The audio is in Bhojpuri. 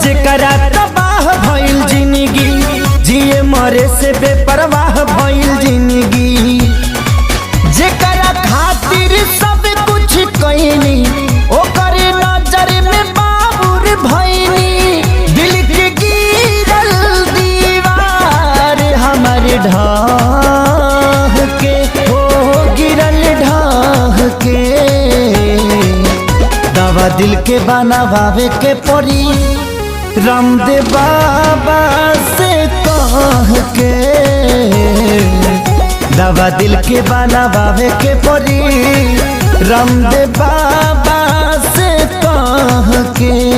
जेकरा तबाह भइल जिंदगी, जिए मरे से बेपरवाह भइल जिंदगी। जेकरा खातिर सब कुछ कइनी, ओकर नजर में बाबुर भइनी। दिल के गिरल दीवार हमर ढाह के, हो गिरल ढाह के। दवा दिल के बनावे के पड़ी, रामदेव बाबा से कह के। दवा दिल के बनावे के पड़ी, रामदेव बाबा से कह के।